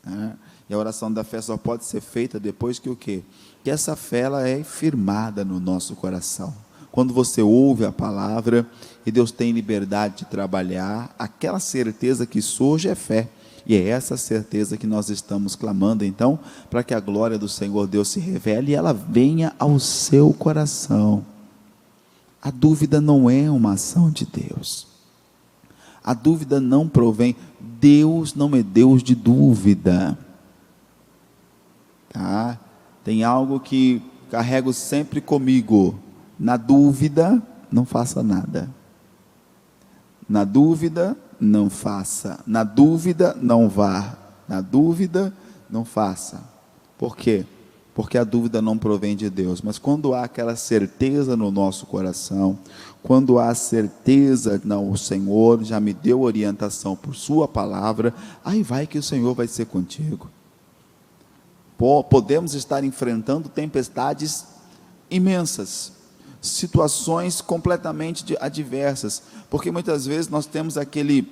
né? E a oração da fé só pode ser feita depois que o quê? Que essa fé ela é firmada no nosso coração. Quando você ouve a palavra e Deus tem liberdade de trabalhar, aquela certeza que surge é fé. E é essa certeza que nós estamos clamando, então, para que a glória do Senhor Deus se revele e ela venha ao seu coração. A dúvida não é uma ação de Deus. A dúvida não provém. Deus não é Deus de dúvida. Tá? Tem algo que carrego sempre comigo. Na dúvida, não faça nada. Na dúvida, não faça. Na dúvida, não vá. Na dúvida, não faça. Por quê? Porque a dúvida não provém de Deus. Mas quando há aquela certeza no nosso coração, quando há certeza, não, o Senhor já me deu orientação por sua palavra, aí vai que o Senhor vai ser contigo. Podemos estar enfrentando tempestades imensas, situações completamente adversas, porque muitas vezes nós temos aquele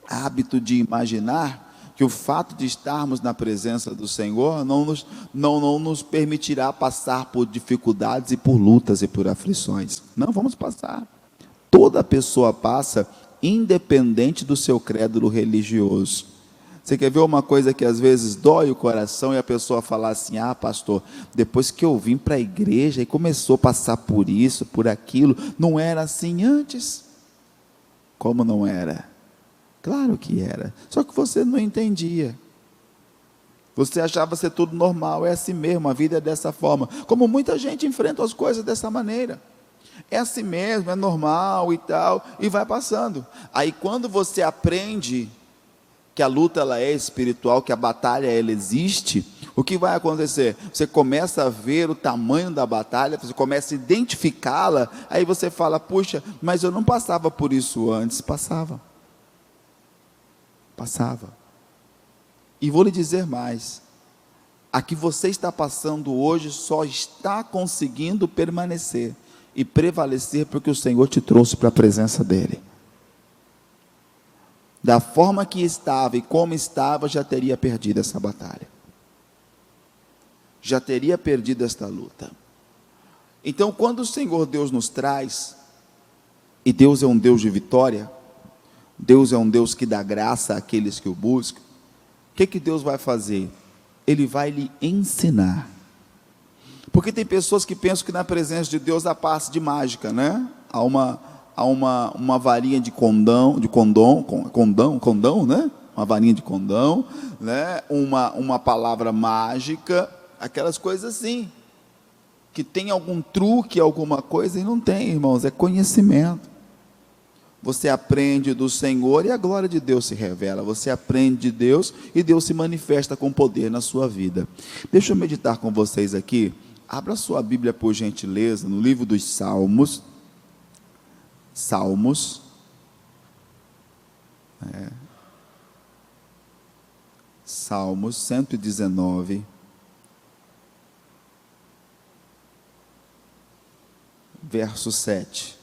hábito de imaginar que o fato de estarmos na presença do Senhor não nos permitirá passar por dificuldades e por lutas e por aflições. Não, vamos passar. Toda pessoa passa, independente do seu credo religioso. Você quer ver uma coisa que às vezes dói o coração e a pessoa falar assim: ah, pastor, depois que eu vim para a igreja e começou a passar por isso, por aquilo, não era assim antes? Como não era? Claro que era, só que você não entendia. Você achava ser tudo normal, é assim mesmo, a vida é dessa forma. Como muita gente enfrenta as coisas dessa maneira. É assim mesmo, é normal e tal, e vai passando. Aí quando você aprende que a luta ela é espiritual, que a batalha ela existe, o que vai acontecer? Você começa a ver o tamanho da batalha, você começa a identificá-la, aí você fala: puxa, mas eu não passava por isso antes. Passava. E vou lhe dizer mais: a que você está passando hoje só está conseguindo permanecer e prevalecer porque o Senhor te trouxe para a presença dEle. Da forma que estava e como estava, já teria perdido essa batalha, já teria perdido esta luta. Então, quando o Senhor Deus nos traz, e Deus é um Deus de vitória, Deus é um Deus que dá graça àqueles que o buscam, o que Deus vai fazer? Ele vai lhe ensinar. Porque tem pessoas que pensam que na presença de Deus há passe de mágica, né? Há uma varinha de condão, né? Uma varinha de condão, né? Uma palavra mágica, aquelas coisas assim, que tem algum truque, alguma coisa, e não tem, irmãos, é conhecimento. Você aprende do Senhor e a glória de Deus se revela. Você aprende de Deus e Deus se manifesta com poder na sua vida. Deixa eu meditar com vocês aqui. Abra sua Bíblia, por gentileza, no livro dos Salmos. Salmos 119, verso 7.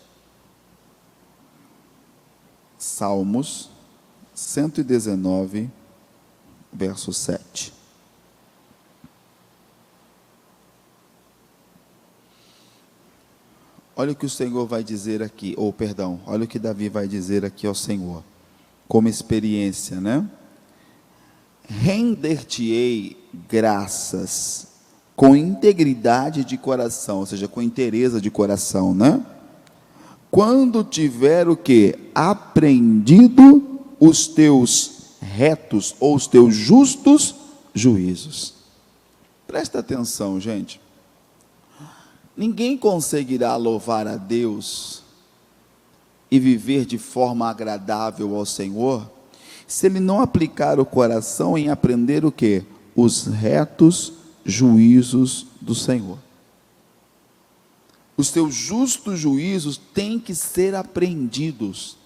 Salmos 119, verso 7. Olha o que o Senhor vai dizer aqui, olha o que Davi vai dizer aqui ao Senhor, como experiência, né? Render-te-ei graças com integridade de coração, ou seja, com inteireza de coração, né? Quando tiver o que? Aprendido os teus retos ou os teus justos juízos. Presta atenção, gente. Ninguém conseguirá louvar a Deus e viver de forma agradável ao Senhor se ele não aplicar o coração em aprender o que? Os retos juízos do Senhor. Os teus justos juízos têm que ser aprendidos.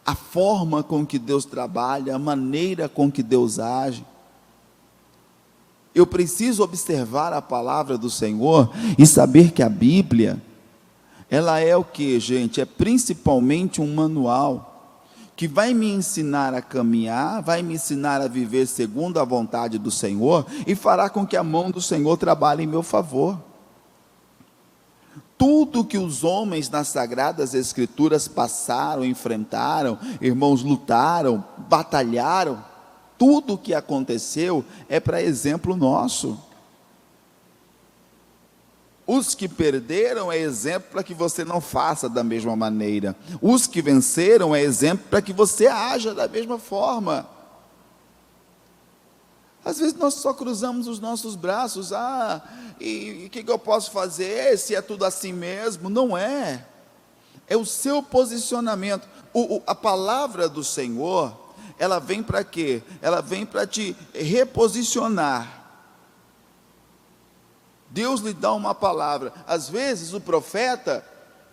A forma com que Deus trabalha, a maneira com que Deus age. Eu preciso observar a palavra do Senhor e saber que a Bíblia, ela é o que, gente? É principalmente um manual que vai me ensinar a caminhar, vai me ensinar a viver segundo a vontade do Senhor, e fará com que a mão do Senhor trabalhe em meu favor. Tudo que os homens nas Sagradas Escrituras passaram, enfrentaram, irmãos, lutaram, batalharam, tudo o que aconteceu é para exemplo nosso. Os que perderam é exemplo para que você não faça da mesma maneira. Os que venceram é exemplo para que você haja da mesma forma. Às vezes nós só cruzamos os nossos braços, e o que eu posso fazer, se é tudo assim mesmo? Não é, é o seu posicionamento. A palavra do Senhor, ela vem para quê? Ela vem para te reposicionar. Deus lhe dá uma palavra. Às vezes o profeta,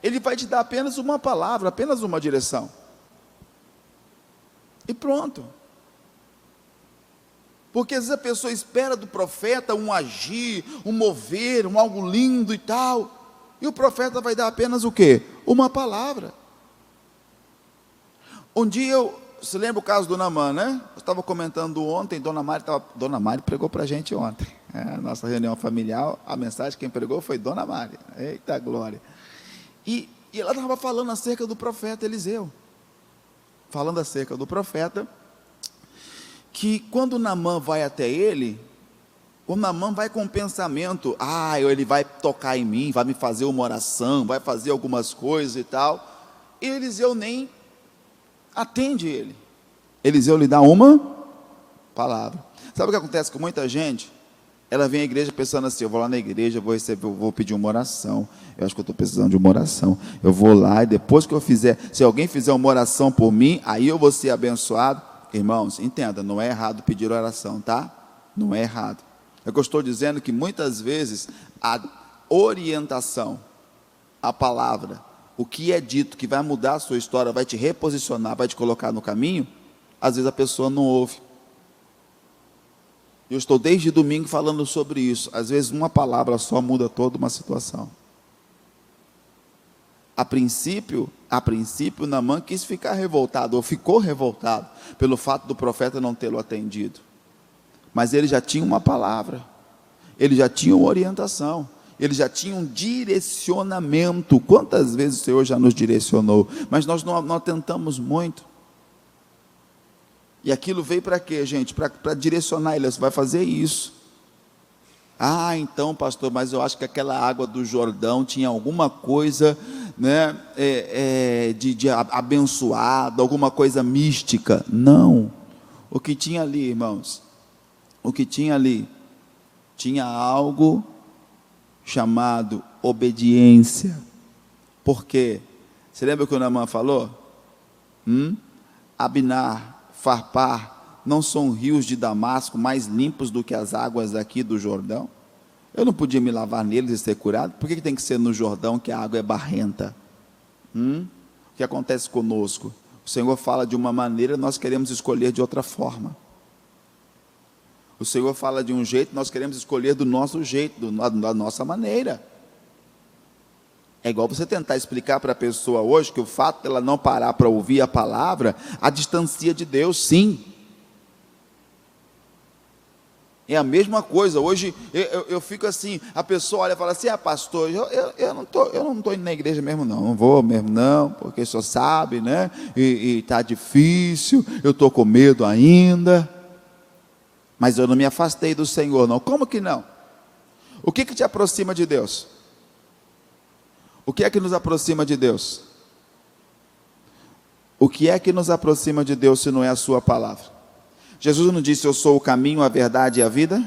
ele vai te dar apenas uma palavra, apenas uma direção, e pronto. Porque às vezes a pessoa espera do profeta um agir, um mover, um algo lindo e tal, e o profeta vai dar apenas o quê? Uma palavra. Um dia você lembra o caso do Naamã, né? Eu estava comentando ontem, Dona Mari pregou para a gente ontem, nossa reunião familiar, a mensagem quem pregou foi Dona Mari, eita glória, e ela estava falando acerca do profeta Eliseu, falando acerca do profeta, que quando o Naamã vai até ele, o Naamã vai com o pensamento, ele vai tocar em mim, vai me fazer uma oração, vai fazer algumas coisas e tal, e Eliseu nem atende ele. Eliseu lhe dá uma palavra. Sabe o que acontece com muita gente? Ela vem à igreja pensando assim, eu vou lá na igreja, vou pedir uma oração, eu acho que eu estou precisando de uma oração, eu vou lá, e depois que eu fizer, se alguém fizer uma oração por mim, aí eu vou ser abençoado. Irmãos, entenda, não é errado pedir oração, tá? Não é errado. É que eu estou dizendo que muitas vezes a orientação, a palavra, o que é dito que vai mudar a sua história, vai te reposicionar, vai te colocar no caminho, às vezes a pessoa não ouve. Eu estou desde domingo falando sobre isso. Às vezes uma palavra só muda toda uma situação. A princípio, Naamã quis ficar revoltado, ou ficou revoltado, pelo fato do profeta não tê-lo atendido. Mas ele já tinha uma palavra, ele já tinha uma orientação, ele já tinha um direcionamento. Quantas vezes o Senhor já nos direcionou, mas nós não atentamos muito. E aquilo veio para quê, gente? Para direcionar ele, você vai fazer isso. Então, pastor, mas eu acho que aquela água do Jordão tinha alguma coisa, né, de abençoado, alguma coisa mística. Não. O que tinha ali, irmãos? O que tinha ali? Tinha algo chamado obediência. Por quê? Você lembra o que o Naamã falou? Abinar, Farpar, não são rios de Damasco mais limpos do que as águas aqui do Jordão? Eu não podia me lavar neles e ser curado? Por que tem que ser no Jordão, que a água é barrenta? O que acontece conosco? O Senhor fala de uma maneira, nós queremos escolher de outra forma. O Senhor fala de um jeito, nós queremos escolher do nosso jeito, da nossa maneira. É igual você tentar explicar para a pessoa hoje, que o fato dela não parar para ouvir a palavra, a distancia de Deus, sim. É a mesma coisa. Hoje eu fico assim, a pessoa olha e fala assim, pastor, eu não estou indo na igreja mesmo não vou mesmo não, porque o senhor sabe, né, e está difícil, eu estou com medo ainda, mas eu não me afastei do Senhor não. Como que não? O que te aproxima de Deus? O que é que nos aproxima de Deus? O que é que nos aproxima de Deus se não é a sua palavra? Jesus não disse, eu sou o caminho, a verdade e a vida?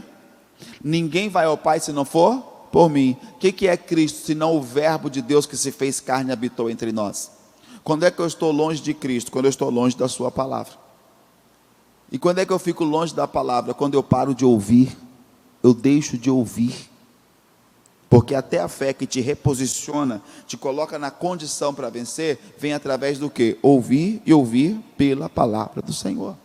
Ninguém vai ao Pai se não for por mim. O que é Cristo, se não o verbo de Deus que se fez carne e habitou entre nós? Quando é que eu estou longe de Cristo? Quando eu estou longe da sua palavra. E quando é que eu fico longe da palavra? Quando eu paro de ouvir, eu deixo de ouvir. Porque até a fé que te reposiciona, te coloca na condição para vencer, vem através do quê? Ouvir e ouvir pela palavra do Senhor.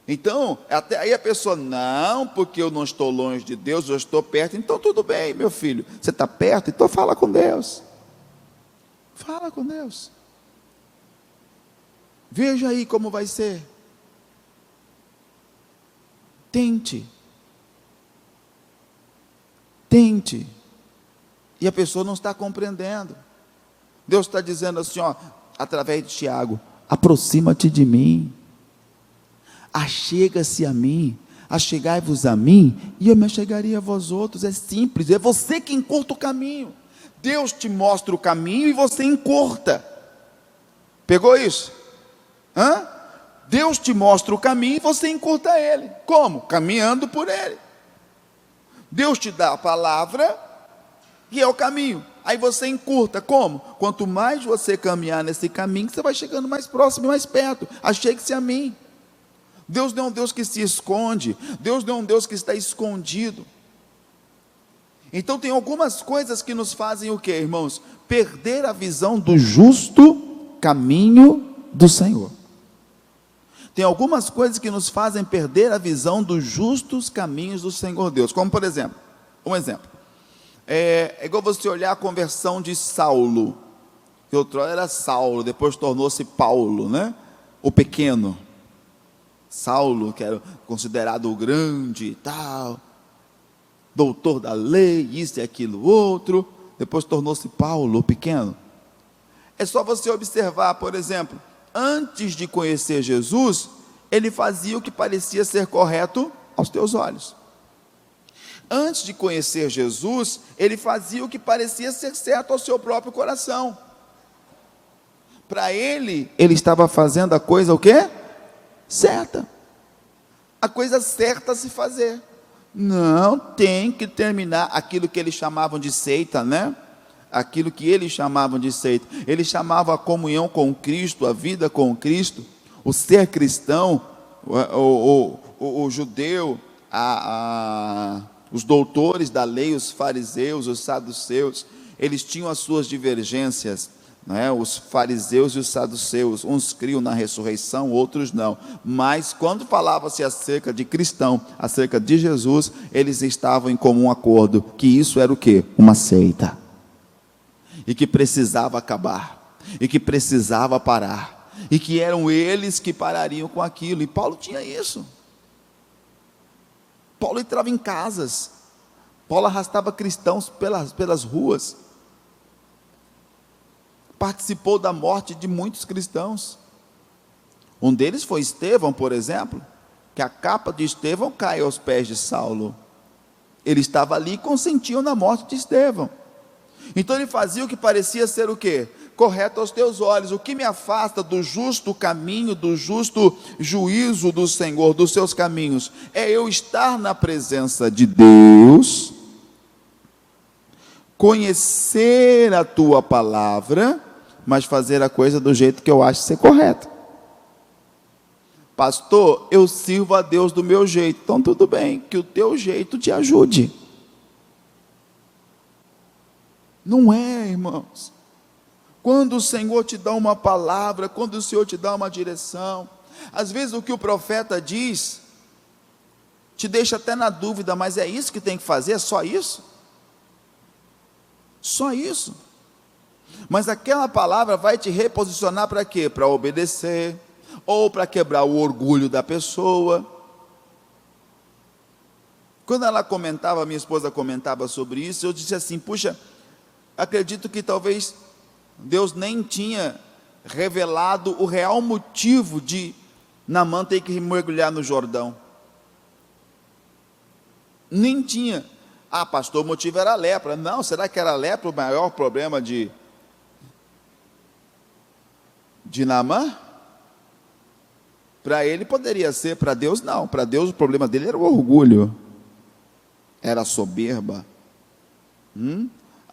Então, até aí a pessoa, não, porque eu não estou longe de Deus, eu estou perto. Então tudo bem, meu filho, você está perto, então fala com Deus. Fala com Deus. Veja aí como vai ser. Tente. Tente. E a pessoa não está compreendendo. Deus está dizendo assim, ó, através de Tiago: aproxima-te de mim, achega-se a mim, achegai-vos a mim, e eu me achegarei a vós outros. É simples, é você que encurta o caminho. Deus te mostra o caminho e você encurta. Pegou isso? Hã? Deus te mostra o caminho e você encurta ele. Como? Caminhando por ele. Deus te dá a palavra e é o caminho. Aí você encurta. Como? Quanto mais você caminhar nesse caminho, você vai chegando mais próximo e mais perto. Achegue-se a mim. Deus não é um Deus que se esconde. Deus não é um Deus que está escondido. Então tem algumas coisas que nos fazem o quê, irmãos? Perder a visão do justo caminho do Senhor. Tem algumas coisas que nos fazem perder a visão dos justos caminhos do Senhor Deus. Como por exemplo, um exemplo. É igual você olhar a conversão de Saulo, que outrora era Saulo, depois tornou-se Paulo, né? O pequeno. Saulo, que era considerado o grande e tal, doutor da lei, isso e aquilo outro, depois tornou-se Paulo, o pequeno. É só você observar, por exemplo, antes de conhecer Jesus, ele fazia o que parecia ser correto aos teus olhos. Antes de conhecer Jesus, ele fazia o que parecia ser certo ao seu próprio coração. Para ele estava fazendo a coisa o quê? Certa. A coisa certa a se fazer. Não tem que terminar aquilo que eles chamavam de seita, né? Aquilo que eles chamavam de seita. Eles chamavam a comunhão com Cristo, a vida com Cristo, o ser cristão, o judeu, os doutores da lei, os fariseus, os saduceus, eles tinham as suas divergências, né? Os fariseus e os saduceus, uns criam na ressurreição, outros não, mas quando falava-se acerca de cristão, acerca de Jesus, eles estavam em comum acordo, que isso era o quê? Uma seita, e que precisava acabar, e que precisava parar, e que eram eles que parariam com aquilo, e Paulo tinha isso. Paulo entrava em casas, Paulo arrastava cristãos pelas ruas, participou da morte de muitos cristãos. Um deles foi Estevão, por exemplo, que a capa de Estevão cai aos pés de Saulo. Ele estava ali e consentiu na morte de Estevão. Então ele fazia o que parecia ser o quê? Correto aos teus olhos. O que me afasta do justo caminho, do justo juízo do Senhor, dos seus caminhos, é eu estar na presença de Deus, conhecer a tua palavra, mas fazer a coisa do jeito que eu acho ser correto. Pastor, eu sirvo a Deus do meu jeito. Então tudo bem, que o teu jeito te ajude. Não é, irmãos. Quando o Senhor te dá uma palavra, quando o Senhor te dá uma direção, às vezes o que o profeta diz, te deixa até na dúvida, mas é isso que tem que fazer? É só isso? Só isso? Mas aquela palavra vai te reposicionar para quê? Para obedecer, ou para quebrar o orgulho da pessoa. Quando ela comentava, minha esposa comentava sobre isso, eu disse assim, puxa, acredito que talvez Deus nem tinha revelado o real motivo de Naamã ter que mergulhar no Jordão. Nem tinha. Ah, pastor, o motivo era a lepra. Não, será que era a lepra o maior problema de Naamã? Para ele poderia ser, para Deus não. Para Deus o problema dele era o orgulho, era a soberba.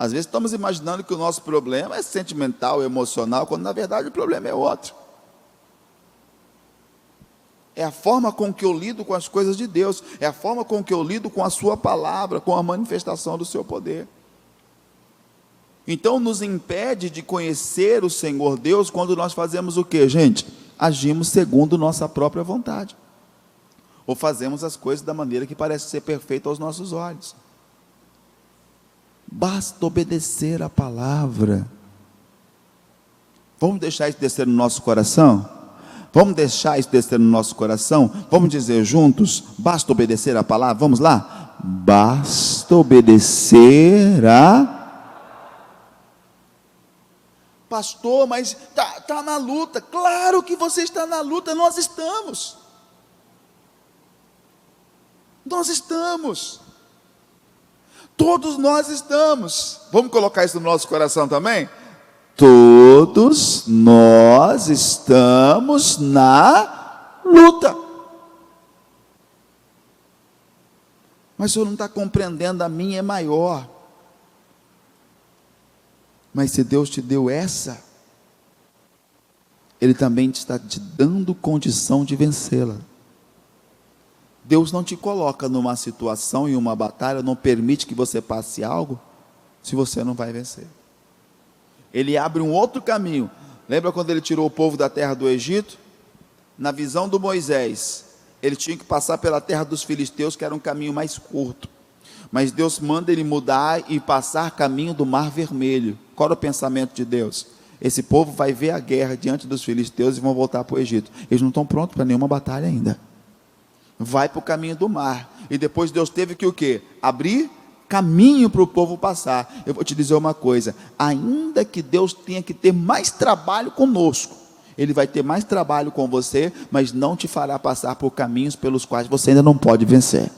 Às vezes estamos imaginando que o nosso problema é sentimental, emocional, quando na verdade o problema é outro. É a forma com que eu lido com as coisas de Deus, é a forma com que eu lido com a sua palavra, com a manifestação do seu poder. Então nos impede de conhecer o Senhor Deus quando nós fazemos o quê, gente? Agimos segundo nossa própria vontade, ou fazemos as coisas da maneira que parece ser perfeita aos nossos olhos. Basta obedecer a palavra. Vamos deixar isso descer no nosso coração? Vamos deixar isso descer no nosso coração? Vamos dizer juntos, basta obedecer a palavra? Vamos lá? Basta obedecer a... Pastor, mas tá na luta. Claro que você está na luta, nós estamos. Nós estamos. Todos nós estamos. Vamos colocar isso no nosso coração também? Todos nós estamos na luta. Mas o senhor não está compreendendo, a minha é maior. Mas se Deus te deu essa, Ele também está te dando condição de vencê-la. Deus não te coloca numa situação e uma batalha, não permite que você passe algo, se você não vai vencer. Ele abre um outro caminho. Lembra quando Ele tirou o povo da terra do Egito? Na visão do Moisés, ele tinha que passar pela terra dos filisteus, que era um caminho mais curto. Mas Deus manda ele mudar e passar caminho do Mar Vermelho. Qual era o pensamento de Deus? Esse povo vai ver a guerra diante dos filisteus e vão voltar para o Egito. Eles não estão prontos para nenhuma batalha ainda. Vai para o caminho do mar. E depois Deus teve que o quê? Abrir caminho para o povo passar. Eu vou te dizer uma coisa, ainda que Deus tenha que ter mais trabalho conosco, Ele vai ter mais trabalho com você, mas não te fará passar por caminhos pelos quais você ainda não pode vencer.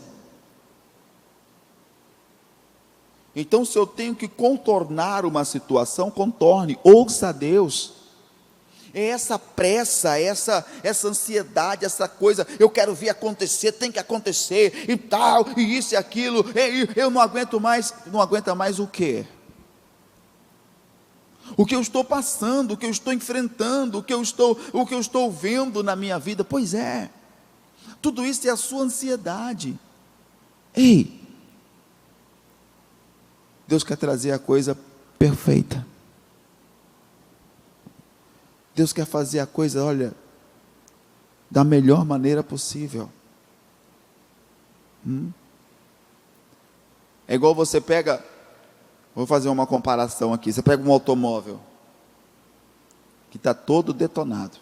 Então, se eu tenho que contornar uma situação, contorne, ouça a Deus. É essa pressa, essa ansiedade, essa coisa, eu quero ver acontecer, tem que acontecer, e tal, e isso e aquilo, eu não aguento mais. Não aguenta mais o quê? O que eu estou passando, o que eu estou enfrentando, o que eu estou vendo na minha vida. Pois é, tudo isso é a sua ansiedade. Ei, Deus quer trazer a coisa perfeita. Deus quer fazer a coisa, olha, da melhor maneira possível. É igual você pega, vou fazer uma comparação aqui, você pega um automóvel, que está todo detonado,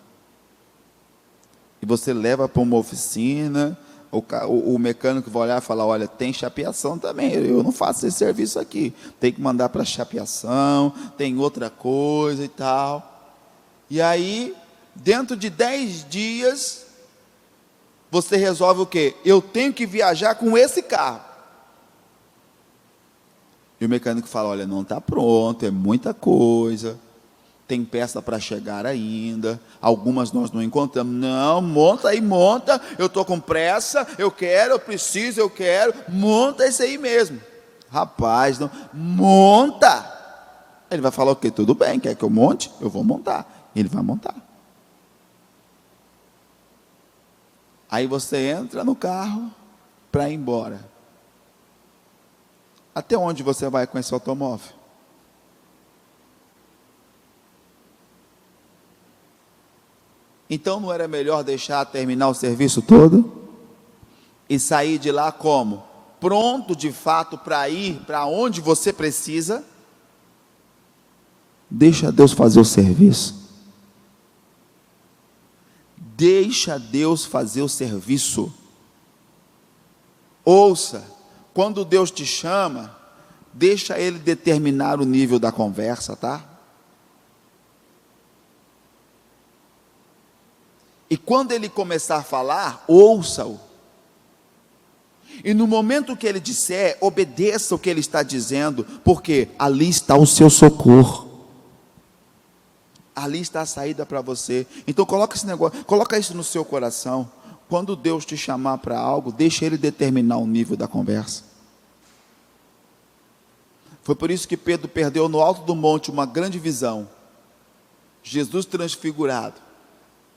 e você leva para uma oficina, o mecânico vai olhar e falar, olha, tem chapeação também, eu não faço esse serviço aqui, tem que mandar para chapeação, tem outra coisa e tal. E aí, dentro de 10 dias, você resolve o quê? Eu tenho que viajar com esse carro. E o mecânico fala, olha, não está pronto, é muita coisa, tem peça para chegar ainda, algumas nós não encontramos. Não, monta aí, monta, eu estou com pressa, eu quero, eu preciso, eu quero, monta esse aí mesmo. Rapaz, não, monta. Ele vai falar o quê? Tudo bem, quer que eu monte? Eu vou montar. Ele vai montar. Aí você entra no carro para ir embora. Até onde você vai com esse automóvel? Então não era melhor deixar terminar o serviço todo e sair de lá como? Pronto de fato para ir para onde você precisa? Deixa Deus fazer o serviço. Deixa Deus fazer o serviço. Ouça, quando Deus te chama, deixa Ele determinar o nível da conversa, tá? E quando Ele começar a falar, ouça-o. E no momento que Ele disser, obedeça o que Ele está dizendo, porque ali está o seu socorro. Ali está a saída para você. Então coloca esse negócio, coloca isso no seu coração. Quando Deus te chamar para algo, deixa Ele determinar o nível da conversa. Foi por isso que Pedro perdeu no alto do monte uma grande visão. Jesus transfigurado,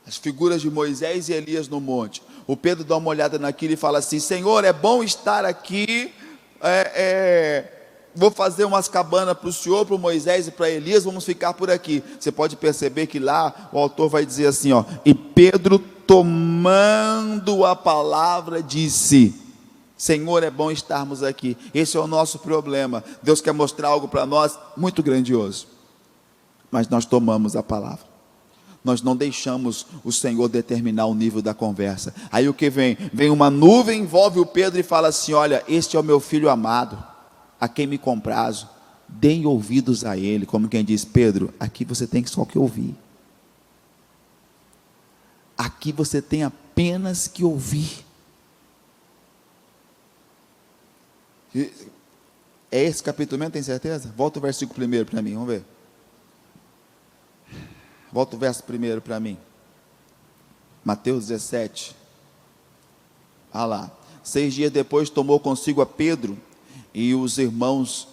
as figuras de Moisés e Elias no monte. O Pedro dá uma olhada naquilo e fala assim, Senhor, é bom estar aqui, vou fazer umas cabanas para o Senhor, para o Moisés e para Elias, vamos ficar por aqui. Você pode perceber que lá o autor vai dizer assim, ó, e Pedro tomando a palavra disse, Senhor, é bom estarmos aqui. Esse é o nosso problema. Deus quer mostrar algo para nós muito grandioso, mas nós tomamos a palavra. nós não deixamos o Senhor determinar o nível da conversa. Aí o que vem? Vem uma nuvem, envolve o Pedro e fala assim: olha, este é o meu filho amado, a quem me comprazo, deem ouvidos a ele. Como quem diz: Pedro, aqui você tem só que ouvir. Aqui você tem apenas que ouvir. É esse capítulo mesmo, tem certeza? Volta o versículo primeiro para mim, vamos ver. Volta o verso primeiro para mim. Mateus 17. Olha lá. 6 dias depois tomou consigo a Pedro e aos irmãos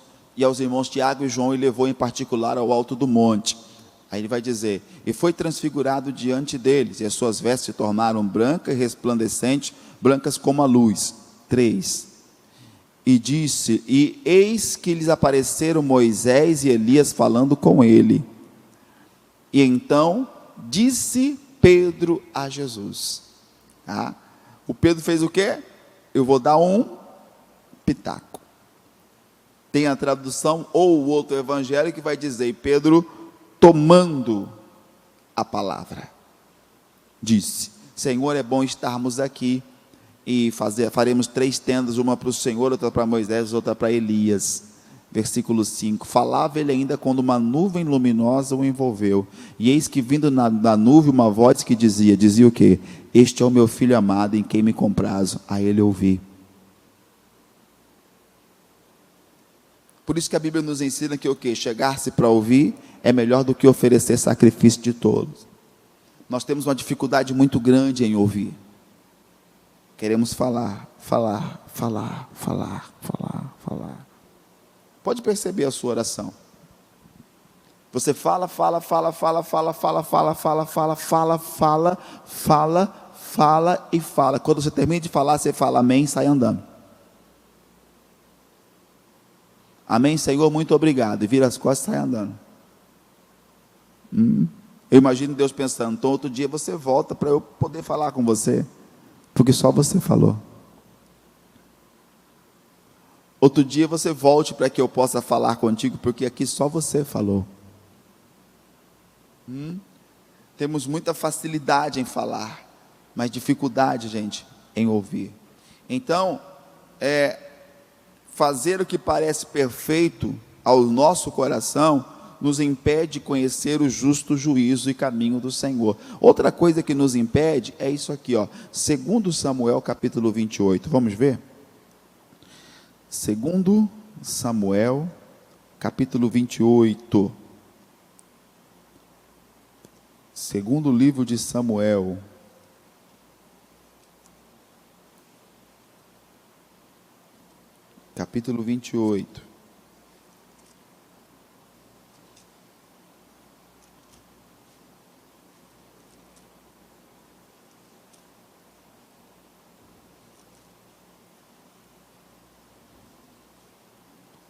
Tiago e João, e levou em particular ao alto do monte. Aí ele vai dizer: e foi transfigurado diante deles, e as suas vestes se tornaram brancas e resplandecentes, brancas como a luz. 3. E disse, e eis que lhes apareceram Moisés e Elias falando com ele. E então disse Pedro a Jesus. O Pedro fez o quê? Eu vou dar um pitaco. Tem a tradução ou o outro evangelho que vai dizer: e Pedro, tomando a palavra, disse: Senhor, é bom estarmos aqui, e faremos 3 tendas, uma para o Senhor, outra para Moisés, outra para Elias. Versículo 5, falava ele ainda quando uma nuvem luminosa o envolveu, e eis que vindo da nuvem uma voz que dizia o quê? Este é o meu filho amado, em quem me comprazo, a ele ouvi. Por isso que a Bíblia nos ensina que o quê? Chegar-se para ouvir é melhor do que oferecer sacrifício de todos. Nós temos uma dificuldade muito grande em ouvir. Queremos falar. Pode perceber a sua oração. Você fala e fala. Quando você termina de falar, você fala amém e sai andando. Amém, Senhor, muito obrigado. E vira as costas e sai andando. Eu imagino Deus pensando: então outro dia você volta para eu poder falar com você, porque só você falou. Outro dia você volte para que eu possa falar contigo, porque aqui só você falou. Temos muita facilidade em falar, mas dificuldade, gente, em ouvir. Então, fazer o que parece perfeito ao nosso coração nos impede de conhecer o justo juízo e caminho do Senhor. Outra coisa que nos impede é isso aqui, 2 Samuel capítulo 28, vamos ver? 2 Samuel capítulo 28, segundo livro de Samuel, capítulo 28.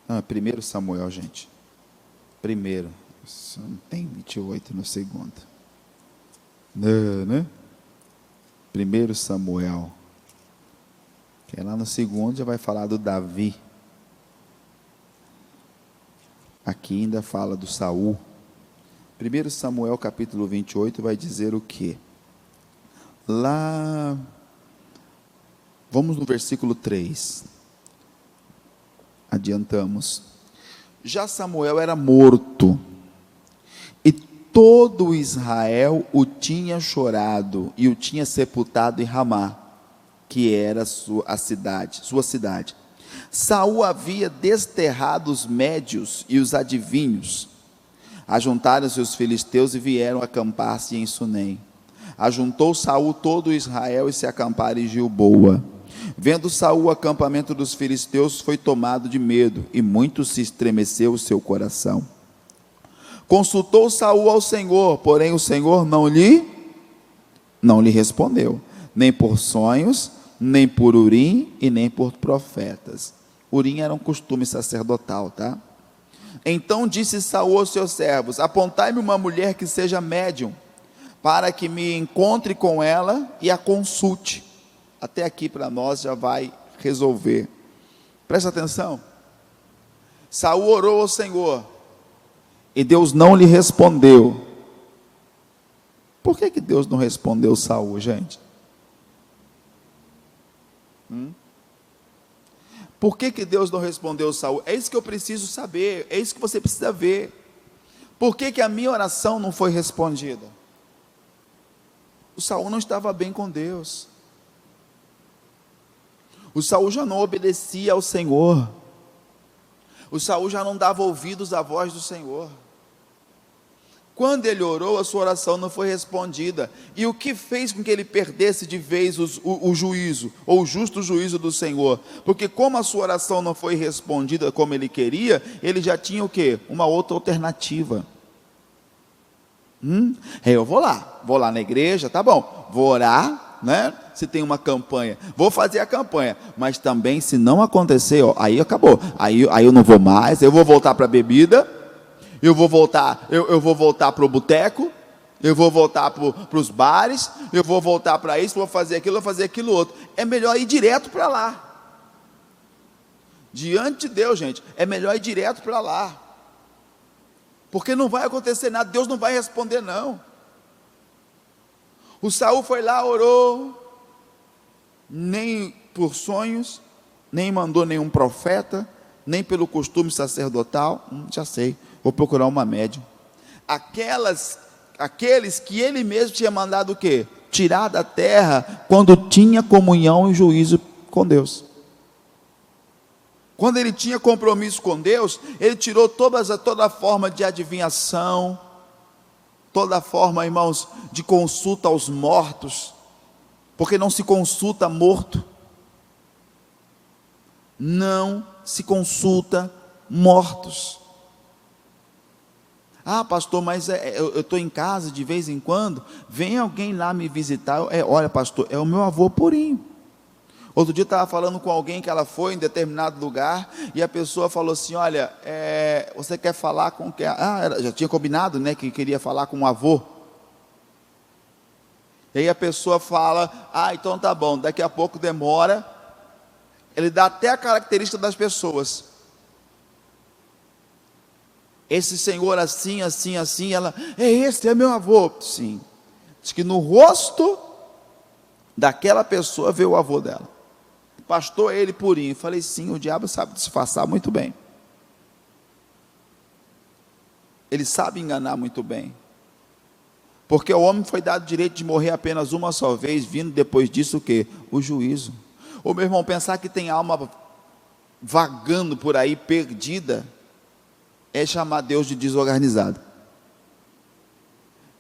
Não, é 1 Samuel, gente. Primeiro. Não tem 28 no segundo. Não, né? 1 Samuel. Que é lá no segundo já vai falar do Davi. Aqui ainda fala do Saul. 1 Samuel capítulo 28 vai dizer o quê? Lá, vamos no versículo 3. Adiantamos. Já Samuel era morto, e todo Israel o tinha chorado, e o tinha sepultado em Ramá, que era sua cidade. Saul havia desterrado os médios e os adivinhos. Ajuntaram-se os filisteus e vieram acampar-se em Sunem. Ajuntou Saul todo Israel e se acamparam em Gilboa. Vendo Saul o acampamento dos filisteus, foi tomado de medo, e muito se estremeceu o seu coração. Consultou Saul ao Senhor, porém o Senhor não lhe respondeu, nem por sonhos, nem por Urim e nem por profetas. Urim era um costume sacerdotal, tá? Então disse Saul aos seus servos: apontai-me uma mulher que seja médium, para que me encontre com ela e a consulte. Até aqui para nós já vai resolver. Presta atenção. Saul orou ao Senhor, e Deus não lhe respondeu. Por que Deus não respondeu Saul, gente? Por que Deus não respondeu Saul? É isso que eu preciso saber, é isso que você precisa ver. Por que a minha oração não foi respondida? O Saul não estava bem com Deus. O Saul já não obedecia ao Senhor. O Saul já não dava ouvidos à voz do Senhor. Quando ele orou, a sua oração não foi respondida. E o que fez com que ele perdesse de vez o juízo, ou o justo juízo do Senhor? Porque como a sua oração não foi respondida como ele queria, ele já tinha o quê? Uma outra alternativa. Eu vou lá na igreja, tá bom, vou orar, né? Se tem uma campanha, vou fazer a campanha, mas também se não acontecer, ó, aí acabou, aí eu não vou mais, eu vou voltar para a bebida, eu vou voltar para o boteco, eu vou voltar para os bares, eu vou voltar para isso, vou fazer aquilo outro. É melhor ir direto para lá. Diante de Deus, gente, é melhor ir direto para lá. Porque não vai acontecer nada, Deus não vai responder não. O Saul foi lá, orou, nem por sonhos, nem mandou nenhum profeta, nem pelo costume sacerdotal, já sei, vou procurar uma médium. Aqueles que ele mesmo tinha mandado o quê? Tirar da terra, quando tinha comunhão e juízo com Deus. Quando ele tinha compromisso com Deus, ele tirou toda forma de adivinhação, toda forma, irmãos, de consulta aos mortos, porque não se consulta morto, não se consulta mortos. Ah, pastor, mas eu estou em casa de vez em quando, vem alguém lá me visitar, olha pastor, é o meu avô Purinho. Outro dia eu estava falando com alguém que ela foi em determinado lugar, e a pessoa falou assim, olha, você quer falar com quem? Ela já tinha combinado, né, que queria falar com o avô. E aí a pessoa fala, então tá bom, daqui a pouco demora, ele dá até a característica das pessoas. Esse senhor assim, assim, assim, ela, esse é meu avô. Sim, diz que no rosto daquela pessoa veio o avô dela. Pastor, ele Purinho. Falei, sim, o diabo sabe disfarçar muito bem. Ele sabe enganar muito bem. Porque o homem foi dado o direito de morrer apenas uma só vez, vindo depois disso o quê? O juízo. Ô meu irmão, pensar que tem alma vagando por aí, perdida, é chamar Deus de desorganizado.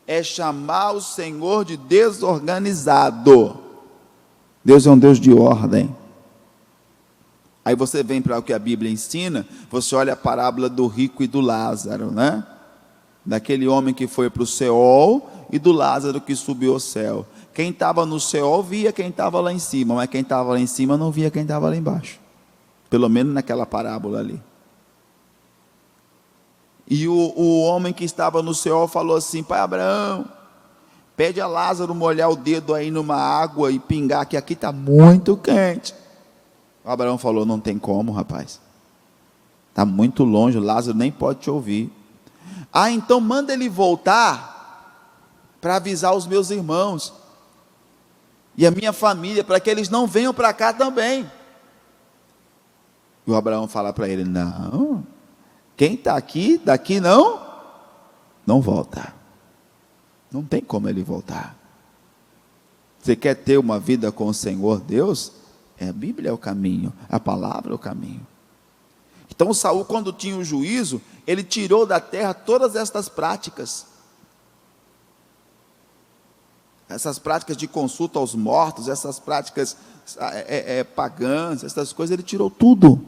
É chamar o Senhor de desorganizado. Deus é um Deus de ordem. Aí você vem para o que a Bíblia ensina, você olha a parábola do rico e do Lázaro, né? Daquele homem que foi para o Seol e do Lázaro que subiu ao céu. Quem estava no Seol via quem estava lá em cima, mas quem estava lá em cima não via quem estava lá embaixo. Pelo menos naquela parábola ali. E o homem que estava no Seol falou assim, pai Abraão, pede a Lázaro molhar o dedo aí numa água e pingar, que aqui está muito quente. O Abraão falou, não tem como, rapaz. Está muito longe, o Lázaro nem pode te ouvir. Então manda ele voltar para avisar os meus irmãos e a minha família, para que eles não venham para cá também. E o Abraão fala para ele, não, quem está aqui, daqui não volta. Não tem como ele voltar. Você quer ter uma vida com o Senhor Deus? A Bíblia é o caminho, a palavra é o caminho. Então Saul, quando tinha o juízo, ele tirou da terra todas estas práticas. Essas práticas de consulta aos mortos, essas práticas pagãs, essas coisas, ele tirou tudo.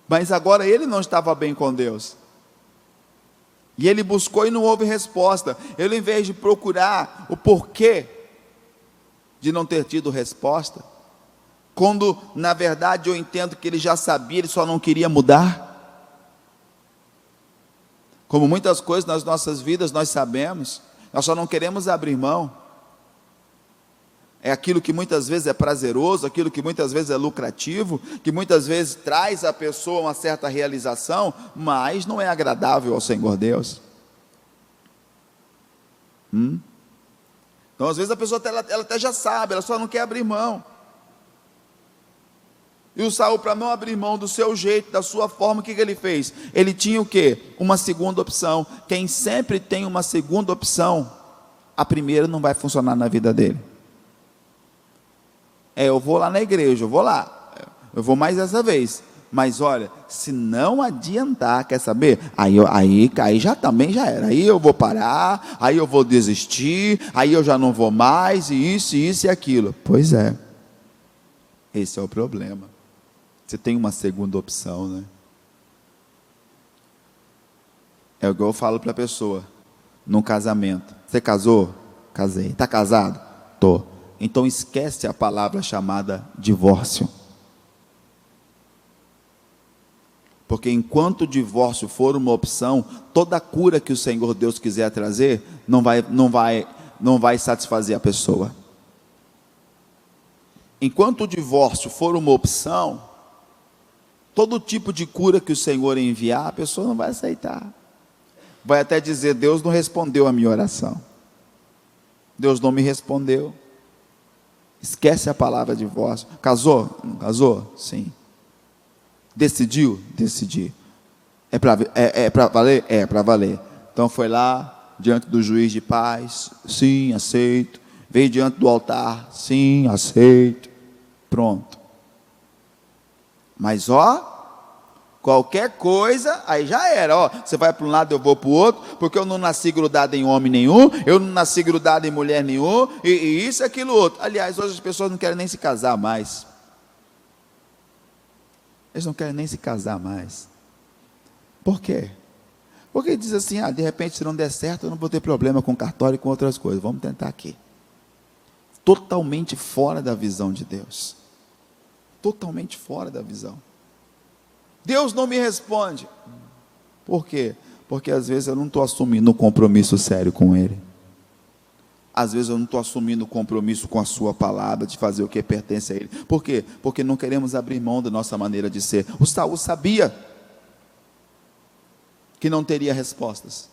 Mas agora ele não estava bem com Deus. E ele buscou e não houve resposta. Ele, em vez de procurar o porquê de não ter tido resposta, quando na verdade eu entendo que ele já sabia, ele só não queria mudar. Como muitas coisas nas nossas vidas nós sabemos, nós só não queremos abrir mão. É aquilo que muitas vezes é prazeroso, aquilo que muitas vezes é lucrativo, que muitas vezes traz à pessoa uma certa realização, mas não é agradável ao Senhor Deus. Então, às vezes, a pessoa ela até já sabe, ela só não quer abrir mão. E o Saul, para não abrir mão do seu jeito, da sua forma, o que ele fez? Ele tinha o quê? Uma segunda opção. Quem sempre tem uma segunda opção, a primeira não vai funcionar na vida dele. Eu vou lá na igreja, eu vou lá, eu vou mais essa vez. Mas olha, se não adiantar, quer saber? Aí já também já era. Aí eu vou parar, aí eu vou desistir, aí eu já não vou mais, e isso e aquilo. Pois é, esse é o problema. Você tem uma segunda opção, né? É o que eu falo para a pessoa, num casamento. Você casou? Casei. Está casado? Tô. Então esquece a palavra chamada divórcio. Porque enquanto o divórcio for uma opção, toda a cura que o Senhor Deus quiser trazer, não vai satisfazer a pessoa. Enquanto o divórcio for uma opção, todo tipo de cura que o Senhor enviar, a pessoa não vai aceitar. Vai até dizer: Deus não respondeu a minha oração. Deus não me respondeu. Esquece a palavra divórcio. Casou? Não casou? Sim. Decidiu? Decidi. É para valer? É para valer. Então foi lá, diante do juiz de paz: sim, aceito. Veio diante do altar: sim, aceito. Pronto. Mas qualquer coisa, aí já era. Você vai para um lado, eu vou para o outro, porque eu não nasci grudado em homem nenhum, eu não nasci grudado em mulher nenhum, e isso e aquilo outro. Aliás, hoje as pessoas não querem nem se casar mais. Eles não querem nem se casar mais. Por quê? Porque diz assim: de repente, se não der certo, eu não vou ter problema com cartório e com outras coisas. Vamos tentar aqui. Totalmente fora da visão de Deus. Totalmente fora da visão. Deus não me responde. Por quê? Porque às vezes eu não estou assumindo um compromisso sério com Ele. Às vezes eu não estou assumindo compromisso com a sua palavra, de fazer o que pertence a Ele. Por quê? Porque não queremos abrir mão da nossa maneira de ser. O Saul sabia que não teria respostas.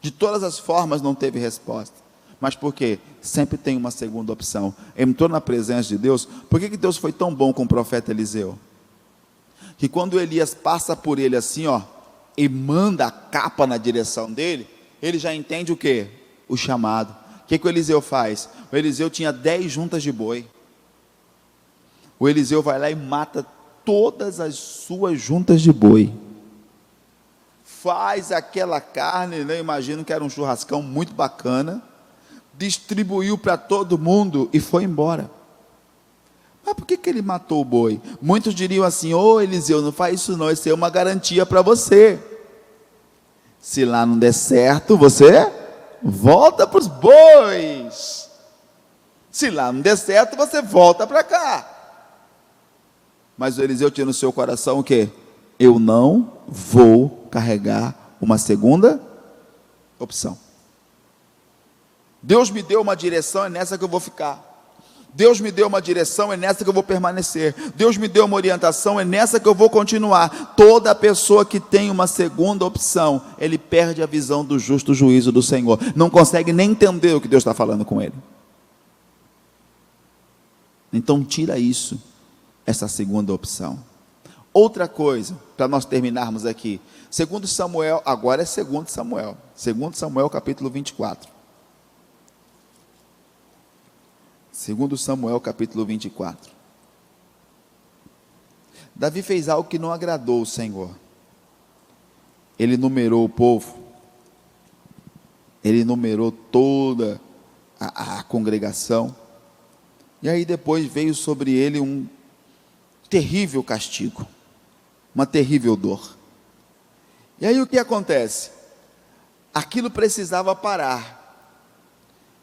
De todas as formas não teve resposta. Mas por quê? Sempre tem uma segunda opção. Entrou na presença de Deus. Por que Deus foi tão bom com o profeta Eliseu? Que quando Elias passa por ele assim, e manda a capa na direção dele, ele já entende o quê? O chamado. O que o Eliseu faz? O Eliseu tinha 10 juntas de boi. O Eliseu vai lá e mata todas as suas juntas de boi. Faz aquela carne, eu imagino que era um churrascão muito bacana, distribuiu para todo mundo e foi embora. Mas por que ele matou o boi? Muitos diriam assim: Eliseu, não faz isso não, isso é uma garantia para você. Se lá não der certo, você volta para os bois. Se lá não der certo, você volta para cá. Mas o Eliseu tinha no seu coração o quê? Eu não vou carregar uma segunda opção. Deus me deu uma direção, é nessa que eu vou ficar. Deus me deu uma direção, é nessa que eu vou permanecer. Deus me deu uma orientação, é nessa que eu vou continuar. Toda pessoa que tem uma segunda opção, ele perde a visão do justo juízo do Senhor. Não consegue nem entender o que Deus está falando com ele. Então tira isso, essa segunda opção. Outra coisa, para nós terminarmos aqui. 2 Samuel, agora é 2 Samuel. 2 Samuel capítulo 24. 2 Samuel capítulo 24. Davi fez algo que não agradou o Senhor. Ele numerou o povo. Ele numerou toda a congregação. E aí depois veio sobre ele um terrível castigo. Uma terrível dor. E aí o que acontece? Aquilo precisava parar.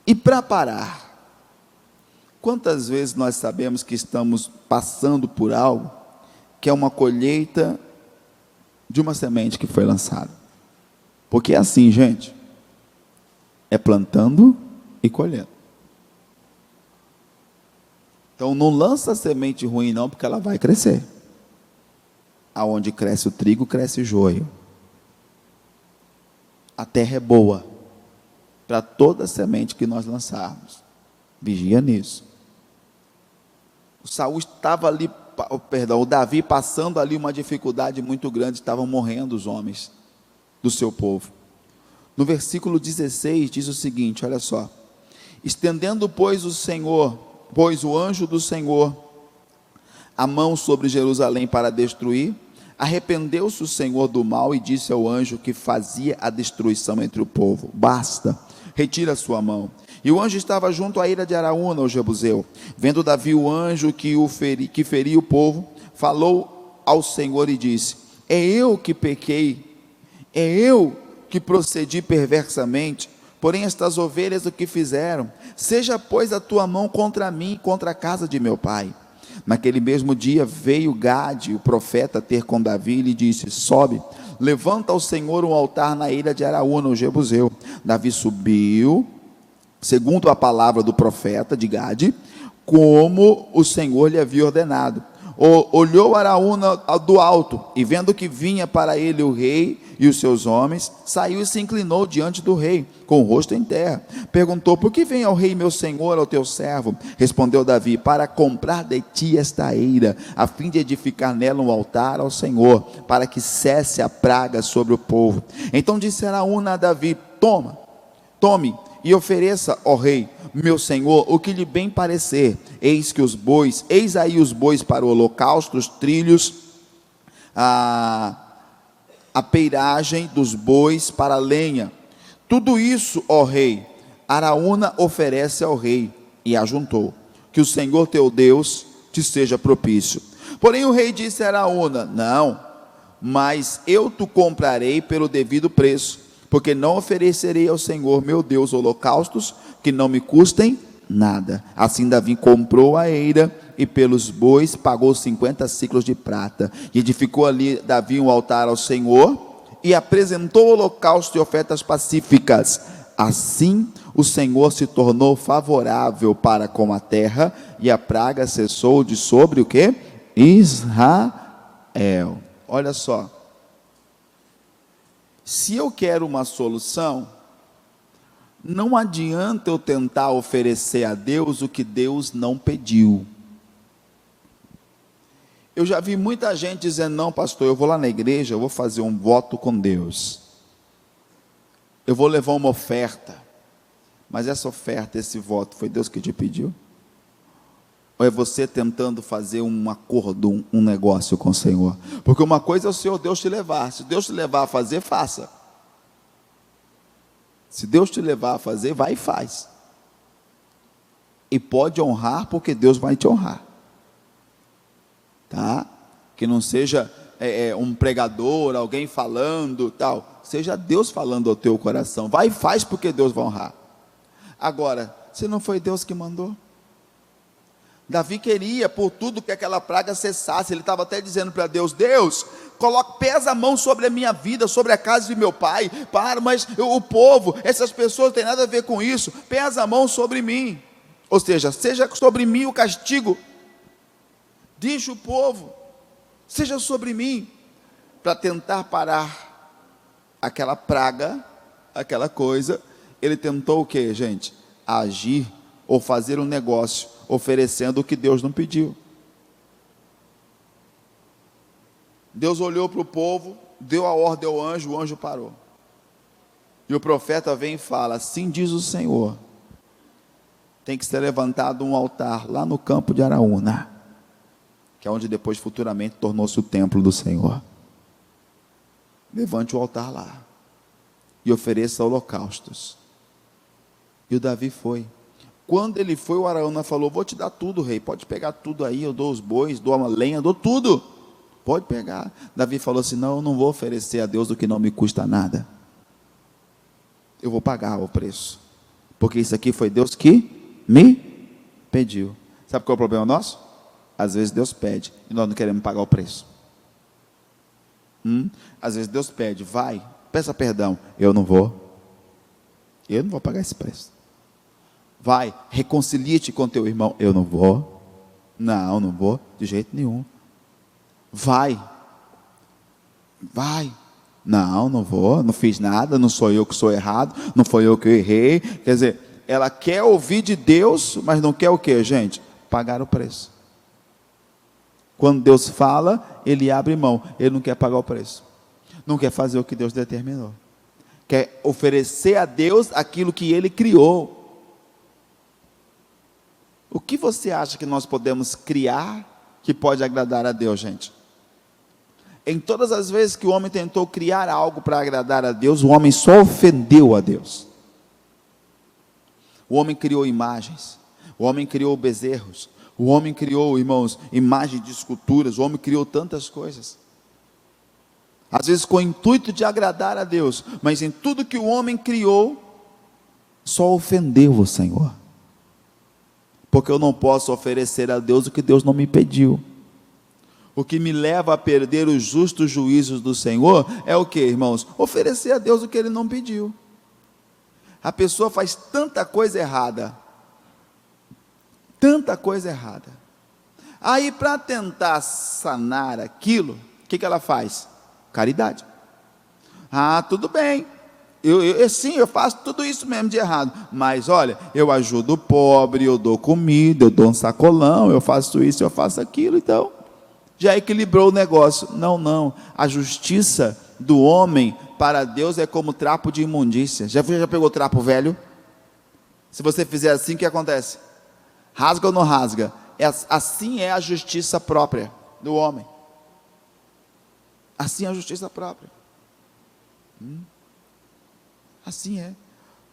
E para parar, quantas vezes nós sabemos que estamos passando por algo que é uma colheita de uma semente que foi lançada? Porque é assim, gente, é plantando e colhendo. Então não lança semente ruim não, porque ela vai crescer. Aonde cresce o trigo, cresce o joio. A terra é boa. para toda semente que nós lançarmos. Vigia nisso. Saul estava ali, o Davi passando ali uma dificuldade muito grande, estavam morrendo os homens do seu povo. No versículo 16 diz o seguinte, olha só: estendendo pois o anjo do Senhor a mão sobre Jerusalém para destruir, arrependeu-se o Senhor do mal e disse ao anjo que fazia a destruição entre o povo: basta, retira a sua mão. E o anjo estava junto à eira de Araúna, o jebuseu. Vendo Davi o anjo que feria o povo, falou ao Senhor e disse: é eu que pequei, é eu que procedi perversamente, porém estas ovelhas o que fizeram? Seja pois a tua mão contra mim e contra a casa de meu pai. Naquele mesmo dia veio Gade, o profeta, ter com Davi e lhe disse: sobe, levanta ao Senhor um altar na ilha de Araúna, o jebuseu. Davi subiu, segundo a palavra do profeta de Gade, como o Senhor lhe havia ordenado. Olhou Araúna do alto, e vendo que vinha para ele o rei e os seus homens, saiu e se inclinou diante do rei, com o rosto em terra. Perguntou: por que vem ao rei meu senhor, ao teu servo? Respondeu Davi: para comprar de ti esta eira, a fim de edificar nela um altar ao Senhor, para que cesse a praga sobre o povo. Então disse Araúna a Davi: tome e ofereça ao rei meu senhor o que lhe bem parecer. Eis aí os bois para o holocausto, os trilhos, a peiragem dos bois para a lenha. Tudo isso, ó rei, Araúna oferece ao rei. E ajuntou: que o Senhor teu Deus te seja propício. Porém o rei disse a Araúna: não, mas eu te comprarei pelo devido preço, porque não oferecerei ao Senhor meu Deus holocaustos que não me custem nada. Assim Davi comprou a eira e pelos bois pagou 50 siclos de prata. E edificou ali Davi um altar ao Senhor e apresentou holocausto e ofertas pacíficas. Assim o Senhor se tornou favorável para com a terra, e a praga cessou de sobre o quê? Israel. Olha só, se eu quero uma solução, não adianta eu tentar oferecer a Deus o que Deus não pediu. Eu já vi muita gente dizendo: não, pastor, eu vou lá na igreja, eu vou fazer um voto com Deus, eu vou levar uma oferta, mas essa oferta, esse voto, foi Deus que te pediu? Ou é você tentando fazer um acordo, um negócio com o Senhor? Porque uma coisa é o Senhor Deus te levar. Se Deus te levar a fazer, faça. Se Deus te levar a fazer, vai e faz. E pode honrar, porque Deus vai te honrar. Tá? Que não seja um pregador, alguém falando, tal. Seja Deus falando ao teu coração. Vai e faz, porque Deus vai honrar. Agora, se não foi Deus que mandou? Davi queria por tudo que aquela praga cessasse. Ele estava até dizendo para Deus: Deus, pesa a mão sobre a minha vida, sobre a casa de meu pai. Mas o povo, essas pessoas não têm nada a ver com isso. Pesa a mão sobre mim. Ou seja sobre mim o castigo. Deixa o povo, seja sobre mim. Para tentar parar aquela praga, aquela coisa, ele tentou o que, gente? Agir ou fazer um negócio, oferecendo o que Deus não pediu. Deus olhou para o povo, deu a ordem ao anjo, o anjo parou. E o profeta vem e fala: assim diz o Senhor, tem que ser levantado um altar lá no campo de Araúna, que é onde depois futuramente tornou-se o templo do Senhor. Levante o altar lá e ofereça holocaustos. E o Davi foi. Quando ele foi, o Araúna falou: vou te dar tudo, rei, pode pegar tudo aí, eu dou os bois, dou a lenha, dou tudo, pode pegar. Davi falou assim: não, eu não vou oferecer a Deus o que não me custa nada, eu vou pagar o preço, porque isso aqui foi Deus que me pediu. Sabe qual é o problema nosso? Às vezes Deus pede e nós não queremos pagar o preço. Às vezes Deus pede: vai, peça perdão, eu não vou pagar esse preço. Vai, reconcilia-te com teu irmão, eu não vou, não vou, de jeito nenhum. Vai, Não, não vou, não fiz nada, não sou eu que sou errado, não foi eu que errei. Quer dizer, ela quer ouvir de Deus, mas não quer o quê, gente? Pagar o preço. Quando Deus fala, ele abre mão, ele não quer pagar o preço. Não quer fazer o que Deus determinou. Quer oferecer a Deus aquilo que ele criou. O que você acha que nós podemos criar que pode agradar a Deus, gente? Em todas as vezes que o homem tentou criar algo para agradar a Deus, o homem só ofendeu a Deus. O homem criou imagens, o homem criou bezerros, o homem criou, irmãos, imagens de esculturas, o homem criou tantas coisas. Às vezes com o intuito de agradar a Deus, mas em tudo que o homem criou, só ofendeu o Senhor. Porque eu não posso oferecer a Deus o que Deus não me pediu. O que me leva a perder os justos juízos do Senhor é o que, irmãos? Oferecer a Deus o que Ele não pediu. A pessoa faz tanta coisa errada. Tanta coisa errada. Aí, para tentar sanar aquilo, o que ela faz? Caridade. Ah, tudo bem. Sim, eu faço tudo isso mesmo de errado. Mas olha, eu ajudo o pobre, eu dou comida, eu dou um sacolão, eu faço isso, eu faço aquilo, então já equilibrou o negócio. Não, a justiça do homem para Deus é como trapo de imundícia. Já pegou trapo velho? Se você fizer assim, o que acontece? Rasga ou não rasga? Assim é a justiça própria do homem. Assim é a justiça própria. Assim é.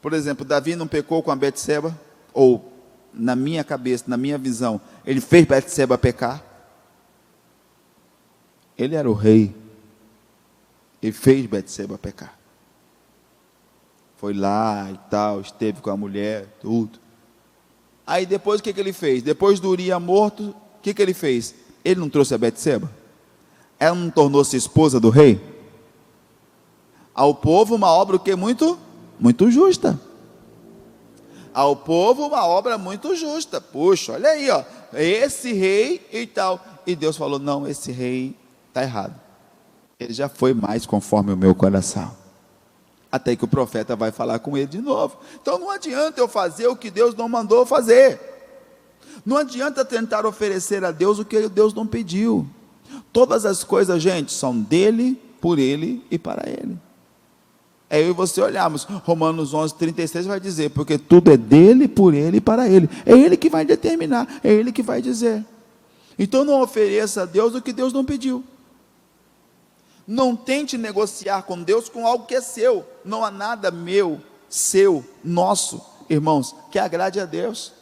Por exemplo, Davi não pecou com a Betseba? Ou, na minha cabeça, na minha visão, ele fez Betseba pecar? Ele era o rei. Ele fez Betseba pecar. Foi lá e tal, esteve com a mulher, tudo. Aí depois o que ele fez? Depois do Uria morto, o que ele fez? Ele não trouxe a Betseba? Ela não tornou-se esposa do rei? Ao povo uma obra o que? Muito justa. Ao povo uma obra muito justa. Puxa, olha aí, ó, esse rei e tal. E Deus falou, não, esse rei está errado. Ele já foi mais conforme o meu coração. Até que o profeta vai falar com ele de novo. Então não adianta eu fazer o que Deus não mandou fazer. Não adianta tentar oferecer a Deus o que Deus não pediu. Todas as coisas, gente, são dele, por ele e para ele. É eu e você olharmos, Romanos 11:36 vai dizer, porque tudo é dele, por ele e para ele. É ele que vai determinar, é ele que vai dizer. Então não ofereça a Deus o que Deus não pediu. Não tente negociar com Deus com algo que é seu. Não há nada meu, seu, nosso, irmãos, que agrade a Deus.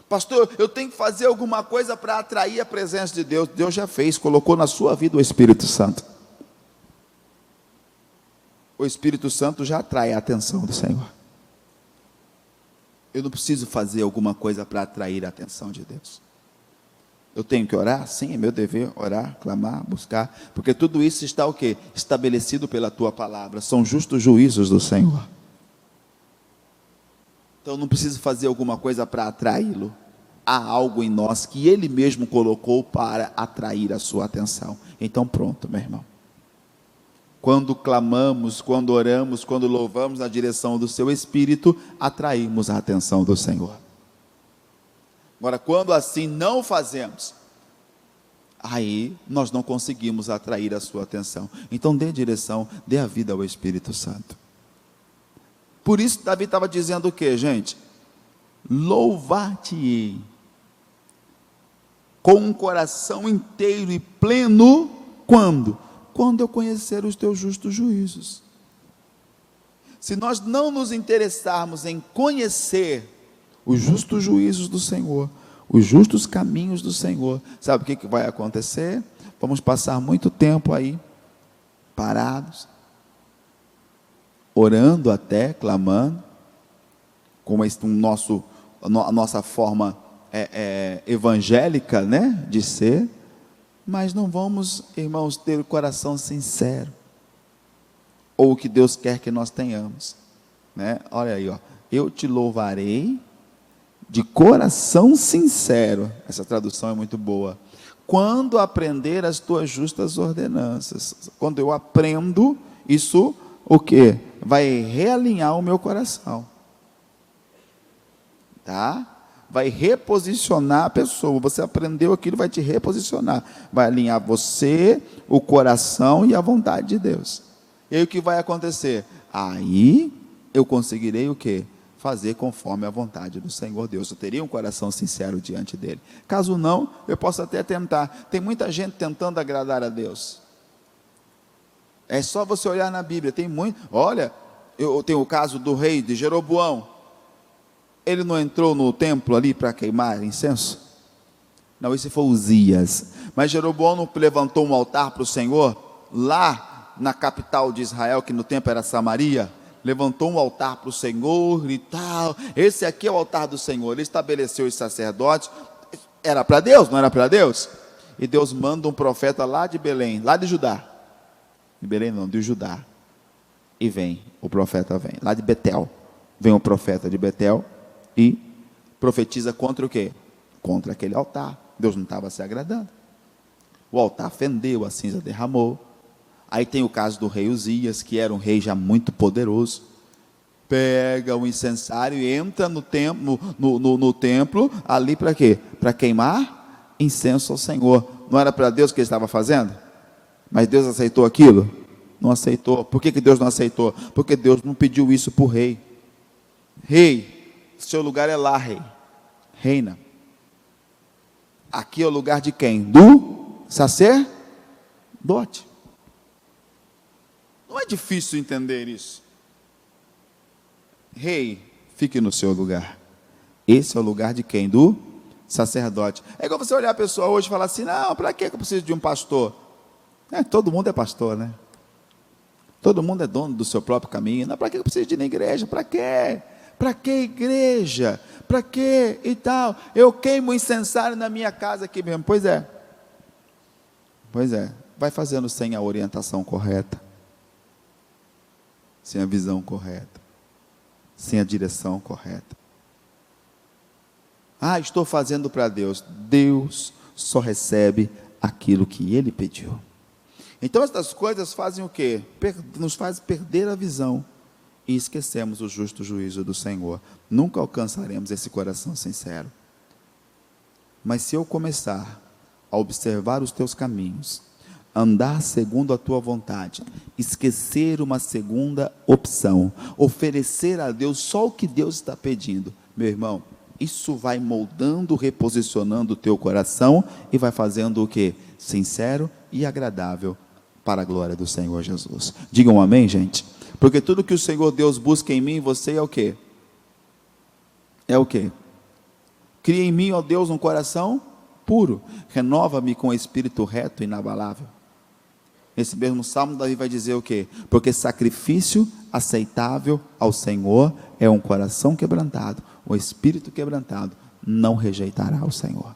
Pastor, eu tenho que fazer alguma coisa para atrair a presença de Deus. Deus já fez, colocou na sua vida o Espírito Santo. O Espírito Santo já atrai a atenção do Senhor. Eu não preciso fazer alguma coisa para atrair a atenção de Deus. Eu tenho que orar? Sim, é meu dever orar, clamar, buscar, porque tudo isso está o quê? Estabelecido pela tua palavra, são justos juízos do Senhor. Então não preciso fazer alguma coisa para atraí-lo. Há algo em nós que ele mesmo colocou para atrair a sua atenção. Então pronto, meu irmão. Quando clamamos, quando oramos, quando louvamos na direção do seu Espírito, atraímos a atenção do Senhor. Agora, quando assim não fazemos, aí nós não conseguimos atrair a sua atenção. Então dê direção, dê a vida ao Espírito Santo. Por isso Davi estava dizendo o que, gente? Louvar-te-ei com um coração inteiro e pleno, quando? Quando eu conhecer os teus justos juízos. Se nós não nos interessarmos em conhecer os justos juízos do Senhor, os justos caminhos do Senhor, sabe o que vai acontecer? Vamos passar muito tempo aí, parados, orando até, clamando, com a nossa forma evangélica, né, de ser, mas não vamos, irmãos, ter o coração sincero, ou o que Deus quer que nós tenhamos, né? Olha aí, ó, eu te louvarei de coração sincero. Essa tradução é muito boa. quando aprender as tuas justas ordenanças. Quando eu aprendo, isso o quê? Vai realinhar o meu coração. Tá? Vai reposicionar a pessoa. Você aprendeu aquilo, vai te reposicionar. Vai alinhar você, o coração e a vontade de Deus. E aí o que vai acontecer? Aí eu conseguirei o quê? Fazer conforme a vontade do Senhor Deus. Eu teria um coração sincero diante dele. Caso não, eu posso até tentar. Tem muita gente tentando agradar a Deus. É só você olhar na Bíblia. Tem muito. Olha, eu tenho o caso do rei de Jeroboão. Ele não entrou no templo ali para queimar incenso? Não, esse foi Uzias. Mas Jeroboão não levantou um altar para o Senhor lá na capital de Israel, que no tempo era Samaria? Levantou um altar para o Senhor e tal. Esse aqui é o altar do Senhor. Ele estabeleceu os sacerdotes. Era para Deus, não era para Deus? E Deus manda um profeta lá de Belém, lá de Judá. De Belém não, de Judá. E vem, o profeta vem, lá de Betel. Vem o profeta de Betel e profetiza contra o quê? Contra aquele altar. Deus não estava se agradando. O altar fendeu, a cinza derramou. Aí tem o caso do rei Uzias, que era um rei já muito poderoso. Pega o incensário e entra no templo, no templo ali para quê? Para queimar incenso ao Senhor. Não era para Deus que ele estava fazendo? Mas Deus aceitou aquilo? Não aceitou. Por que Deus não aceitou? Porque Deus não pediu isso para o rei. Rei, seu lugar é lá, rei. Reina. Aqui é o lugar de quem? Do sacerdote. Não é difícil entender isso. Rei, fique no seu lugar. Esse é o lugar de quem? Do sacerdote. É igual você olhar a pessoa hoje e falar assim, não, para que eu preciso de um pastor? Todo mundo é pastor, né? Todo mundo é dono do seu próprio caminho. Não, para que eu preciso de ir na igreja? Para quê? Para que igreja? Para que e tal? Eu queimo incensário na minha casa aqui mesmo. Pois é. Vai fazendo sem a orientação correta, sem a visão correta, sem a direção correta. Estou fazendo para Deus. Deus só recebe aquilo que Ele pediu. Então essas coisas fazem o quê? Nos faz perder a visão e esquecemos o justo juízo do Senhor. Nunca alcançaremos esse coração sincero. Mas se eu começar a observar os teus caminhos, andar segundo a tua vontade, esquecer uma segunda opção, oferecer a Deus só o que Deus está pedindo, meu irmão, isso vai moldando, reposicionando o teu coração e vai fazendo o quê? Sincero e agradável para a glória do Senhor Jesus. Digam amém, gente? Porque tudo que o Senhor Deus busca em mim e você é o quê? É o quê? Cria em mim, ó Deus, um coração puro. Renova-me com o espírito reto e inabalável. Esse mesmo salmo, Davi vai dizer o quê? Porque sacrifício aceitável ao Senhor é um coração quebrantado. O espírito quebrantado não rejeitará o Senhor.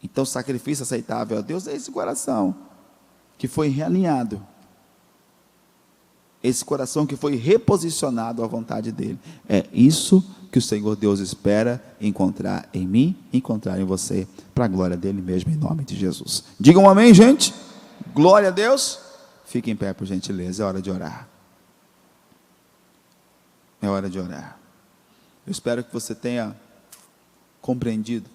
Então, sacrifício aceitável a Deus é esse coração que foi realinhado. Esse coração que foi reposicionado à vontade dEle. É isso que o Senhor Deus espera encontrar em mim, encontrar em você, para a glória dEle mesmo, em nome de Jesus. Digam amém, gente. Glória a Deus. Fiquem em pé, por gentileza, é hora de orar. É hora de orar. Eu espero que você tenha compreendido,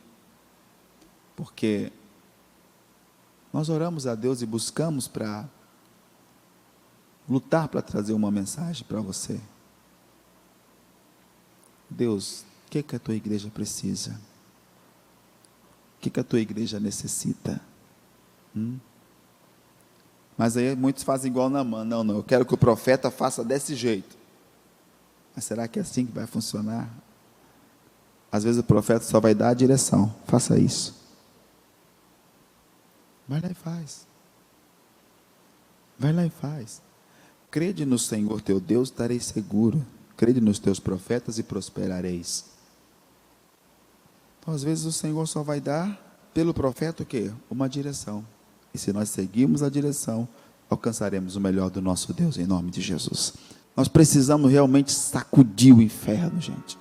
porque nós oramos a Deus e buscamos para lutar para trazer uma mensagem para você. Deus, o que a tua igreja precisa? O que a tua igreja necessita? Mas aí muitos fazem igual Naamã. Não, eu quero que o profeta faça desse jeito. Mas será que é assim que vai funcionar? Às vezes o profeta só vai dar a direção. Faça isso. Vai lá e faz. Vai lá e faz. Crede no Senhor teu Deus, estareis seguro. Crede nos teus profetas e prosperareis. Então, às vezes o Senhor só vai dar pelo profeta o quê? Uma direção. E se nós seguirmos a direção, alcançaremos o melhor do nosso Deus, em nome de Jesus. Nós precisamos realmente sacudir o inferno, gente.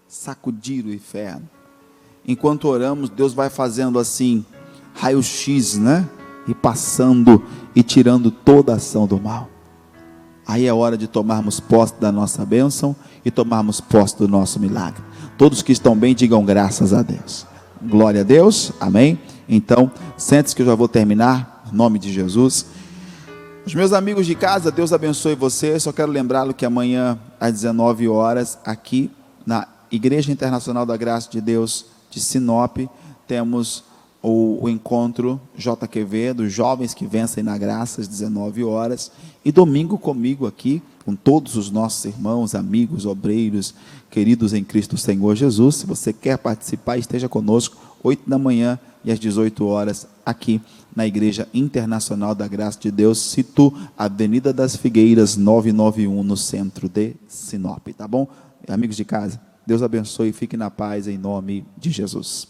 Sacudir o inferno. enquanto oramos, Deus vai fazendo assim, raio-x, né? E passando e tirando toda a ação do mal. Aí é hora de tomarmos posse da nossa bênção e tomarmos posse do nosso milagre. Todos que estão bem, digam graças a Deus. Glória a Deus, amém? Então, sente-se que eu já vou terminar, em nome de Jesus. Os meus amigos de casa, Deus abençoe vocês. Só quero lembrá-lo que amanhã, às 19 horas, aqui na Igreja Internacional da Graça de Deus de Sinop, temos o encontro JQV, dos jovens que vencem na graça, às 19 horas, e domingo comigo aqui, com todos os nossos irmãos, amigos, obreiros, queridos em Cristo Senhor Jesus. Se você quer participar, esteja conosco, 8 da manhã e às 18 horas, aqui na Igreja Internacional da Graça de Deus, Situ, Avenida das Figueiras, 991, no centro de Sinop, tá bom? Amigos de casa, Deus abençoe e fique na paz, em nome de Jesus.